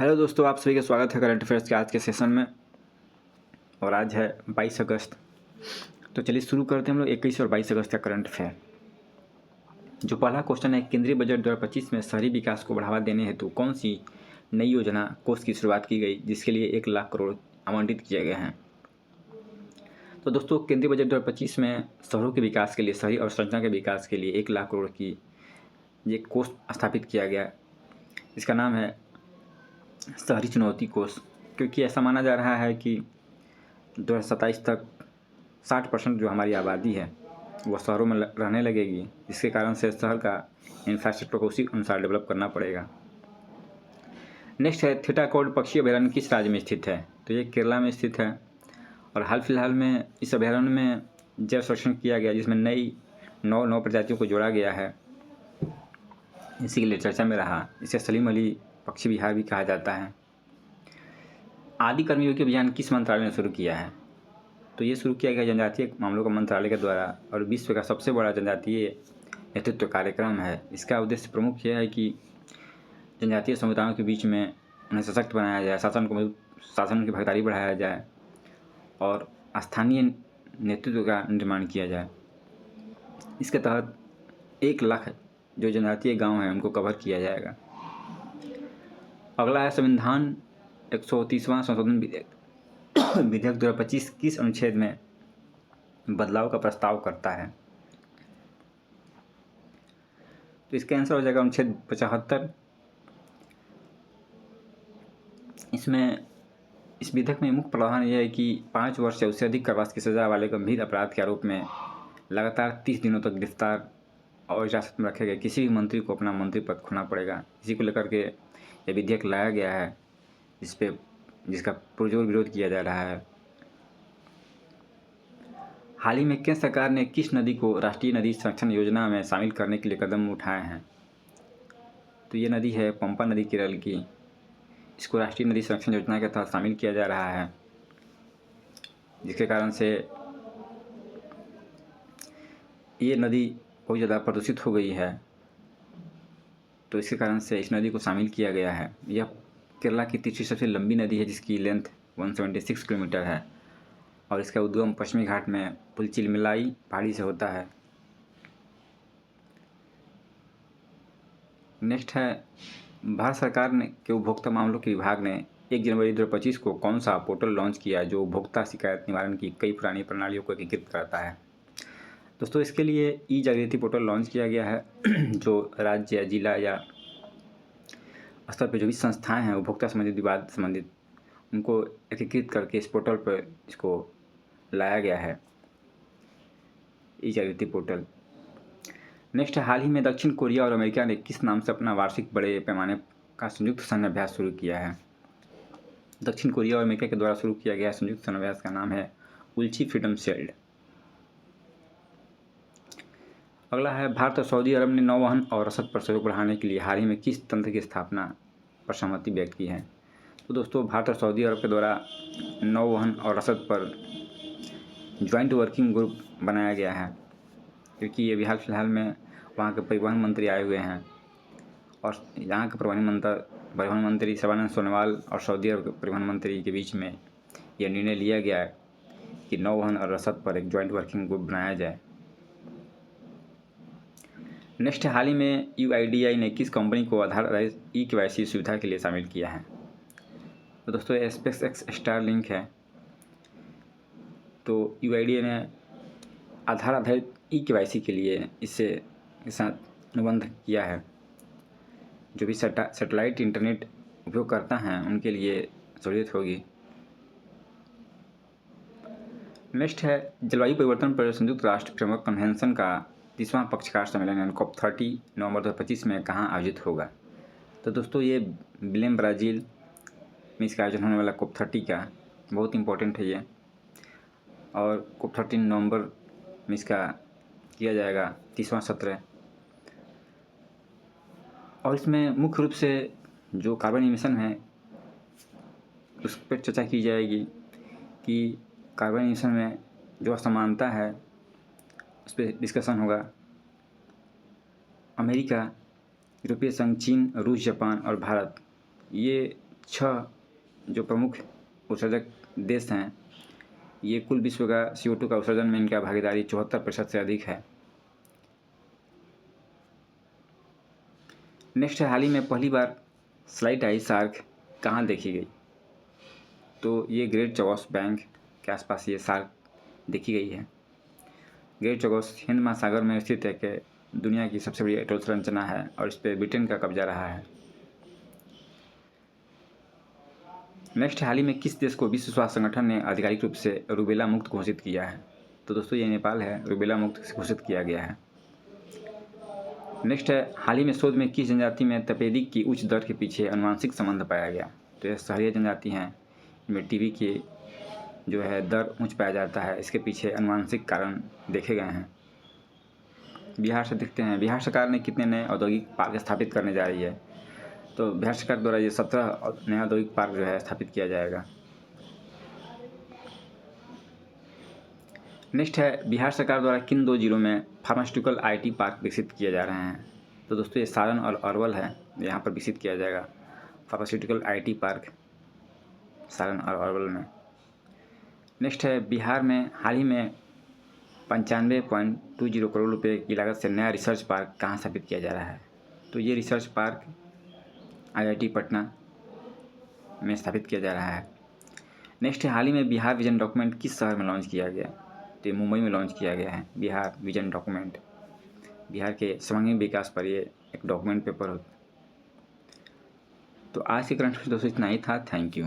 Hello दोस्तों, आप सभी का स्वागत है करंट अफेयर्स के आज के सेशन में। और आज है 22 अगस्त। तो चलिए शुरू करते हैं हम लोग 21 और 22 अगस्त का करंट अफेयर। जो पहला क्वेश्चन है, केंद्रीय बजट 2025 में शहरी विकास को बढ़ावा देने हेतु कौन सी नई योजना कोष की शुरुआत की गई, जिसके लिए 1 लाख करोड़ आवंटित किए गए हैं। तो दोस्तों, केंद्रीय बजट 2025 में शहरों के विकास के लिए, शहरी अवसंरचना के विकास के लिए 1 लाख करोड़ की ये कोष स्थापित किया गया। इसका नाम है शहरी चुनौती कोष, क्योंकि ऐसा माना जा रहा है कि 2027 तक 60% जो हमारी आबादी है वह शहरों में रहने लगेगी, जिसके कारण से शहर का इंफ्रास्ट्रक्चर को उसी अनुसार डेवलप करना पड़ेगा। नेक्स्ट है, थिटाकोड पक्षी अभयारण्य किस राज्य में स्थित है? तो ये केरला में स्थित है। और हाल फिलहाल में इस अभयारण्य में जैव संरक्षण किया गया, जिसमें नई 9 प्रजातियों को जोड़ा गया है। इसी के लिए चर्चा में रहा। इसे सलीम अली पक्षी विहार भी कहा जाता है। आदि कर्मयोगी अभियान किस मंत्रालय ने शुरू किया है? तो ये शुरू किया गया जनजातीय मामलों का मंत्रालय के द्वारा, और विश्व का सबसे बड़ा जनजातीय नेतृत्व कार्यक्रम है। इसका उद्देश्य प्रमुख यह है कि जनजातीय समुदायों के बीच में उन्हें सशक्त बनाया जाए, शासन की भागीदारी बढ़ाया जाए और स्थानीय नेतृत्व का निर्माण किया जाए। इसके तहत 1 लाख जो जनजातीय गांव हैं उनको कवर किया जाएगा। अगला है, संविधान 130वां संशोधन विधेयक 2025 किस अनुच्छेद में बदलाव का प्रस्ताव करता है? तो इसका आंसर हो जाएगा अनुच्छेद 75। इस विधेयक में मुख्य प्रावधान यह है कि 5 वर्ष या उससे अधिक कारावास की सजा वाले गंभीर अपराध के आरोप में लगातार 30 दिनों तक गिरफ्तार और हिरासत में रखे गए किसी भी मंत्री को अपना मंत्री पद खोना पड़ेगा। इसी को लेकर के यह विधेयक लाया गया है, जिसका पुरजोर विरोध किया जा रहा है। हाल ही में केंद्र सरकार ने किस नदी को राष्ट्रीय नदी संरक्षण योजना में शामिल करने के लिए कदम उठाए हैं? तो ये नदी है पंपा नदी, केरल की। इसको राष्ट्रीय नदी संरक्षण योजना के तहत शामिल किया जा रहा है, जिसके कारण से ये नदी बहुत ज़्यादा प्रदूषित हो गई है। तो इसके कारण से इस नदी को शामिल किया गया है। यह केरला की तीसरी सबसे लंबी नदी है, जिसकी लेंथ 176 किलोमीटर है और इसका उद्गम पश्चिमी घाट में पुलचिलमिलाई पहाड़ी से होता है। नेक्स्ट है, भारत सरकार ने के उपभोक्ता मामलों के विभाग ने 1 जनवरी 2025 को कौन सा पोर्टल लॉन्च किया जो उपभोक्ता शिकायत निवारण की कई पुरानी प्रणालियों को एकीकृत करता है? दोस्तों, इसके लिए ई जागृति पोर्टल लॉन्च किया गया है जो राज्य या जिला या स्तर पर जो भी संस्थाएं हैं उपभोक्ता संबंधित विवाद संबंधित, उनको एकीकृत करके इस पोर्टल पर इसको लाया गया है, ई जागृति पोर्टल। नेक्स्ट, हाल ही में दक्षिण कोरिया और अमेरिका ने किस नाम से अपना वार्षिक बड़े पैमाने का संयुक्त सैन्य अभ्यास शुरू किया है? दक्षिण कोरिया और अमेरिका के द्वारा शुरू किया गया संयुक्त सैन्य अभ्यास का नाम है उल्ची फ्रीडम शील्ड। अगला है, भारत और सऊदी अरब ने नौवहन और रसद पर सहयोग बढ़ाने के लिए हाल ही में किस तंत्र की स्थापना पर सहमति व्यक्त की है? तो दोस्तों, भारत और सऊदी अरब के द्वारा नौवहन और रसद पर ज्वाइंट वर्किंग ग्रुप बनाया गया है, क्योंकि ये हाल फिलहाल में वहाँ के परिवहन मंत्री आए हुए हैं और यहाँ के परिवहन मंत्री सर्बानंद सोनोवाल और सऊदी अरब के परिवहन मंत्री के बीच में यह निर्णय लिया गया है कि नौवहन और रसद पर एक ज्वाइंट वर्किंग ग्रुप बनाया जाए। नेक्स्ट, हाल ही में UIDAI ने किस कंपनी को आधार आधारित eKYC सुविधा के लिए शामिल किया है? तो दोस्तों, SpaceX स्टारलिंक है। तो UIDAI ने आधार आधारित eKYC के लिए इससे साथ अनुबंध किया है। जो भी सैटेलाइट इंटरनेट उपयोग करता है उनके लिए सहूलियत होगी। नेक्स्ट है, जलवायु परिवर्तन पर संयुक्त राष्ट्र फ्रेमवर्क कन्वेंशन का 30वां पक्षकार सम्मेलन यानी COP30 नवंबर 2025 में कहाँ आयोजित होगा? तो दोस्तों, ये बिलेम, ब्राज़ील में इसका आयोजन होने वाला COP30 का बहुत इम्पोर्टेंट है ये। और COP30 नवंबर में इसका किया जाएगा 30वां सत्र। और इसमें मुख्य रूप से जो कार्बन इमिशन है उस पर चर्चा की जाएगी कि कार्बन इमिशन में जो असमानता है उस पर डिस्कशन होगा। अमेरिका, यूरोपीय संघ, चीन, रूस, जापान और भारत, ये 6 जो प्रमुख उत्सर्जक देश हैं, ये कुल विश्व का CO2 का उत्सर्जन में इनका भागीदारी 74% से अधिक है। नेक्स्ट है, हाल ही में पहली बार स्लाइट आई शार्क कहाँ देखी गई? तो ये ग्रेट चौगस बैंक के आसपास ये शार्क देखी गई है। ग्रेट चौगस हिंद महासागर में स्थित एक दुनिया की सबसे बड़ी अटल संरचना है और इस पर ब्रिटेन का कब्जा रहा है। नेक्स्ट, हाल ही में किस देश को विश्व स्वास्थ्य संगठन ने आधिकारिक रूप से रूबेला मुक्त घोषित किया है? तो दोस्तों ये नेपाल है, रूबेला मुक्त घोषित किया गया है। नेक्स्ट है, हाल ही में शोध में किस जनजाति में तपेदिक की उच्च दर के पीछे अनुवांशिक संबंध पाया गया? तो यह सहरिया जनजाति हैं, इनमें टीबी की जो है दर उच्च पाया जाता है, इसके पीछे अनुवांशिक कारण देखे गए हैं। बिहार से देखते हैं, बिहार सरकार ने कितने नए औद्योगिक पार्क स्थापित करने जा रही है? तो बिहार सरकार द्वारा ये 17 नया औद्योगिक पार्क जो है स्थापित किया जाएगा। नेक्स्ट है, बिहार सरकार द्वारा किन 2 जिलों में फार्मास्यूटिकल IT पार्क विकसित किए जा रहे हैं? तो दोस्तों ये सारण और अरवल है, यहाँ पर विकसित किया जाएगा फार्मास्यूटिकल IT पार्क सारण और अरवल में। नेक्स्ट है, बिहार में हाल ही में 95.20 करोड़ रुपये की लागत से नया रिसर्च पार्क कहाँ स्थापित किया जा रहा है? तो ये रिसर्च पार्क IIT पटना में स्थापित किया जा रहा है। नेक्स्ट है, हाल ही में बिहार विजन डॉक्यूमेंट किस शहर में लॉन्च किया गया? तो ये मुंबई में लॉन्च किया गया है बिहार विजन डॉक्यूमेंट। बिहार के सर्वांगीण विकास पर ये एक डॉक्यूमेंट पेपर हो। तो आज के करंट अफेयर्स दोस्तों इतना ही था। Thank you.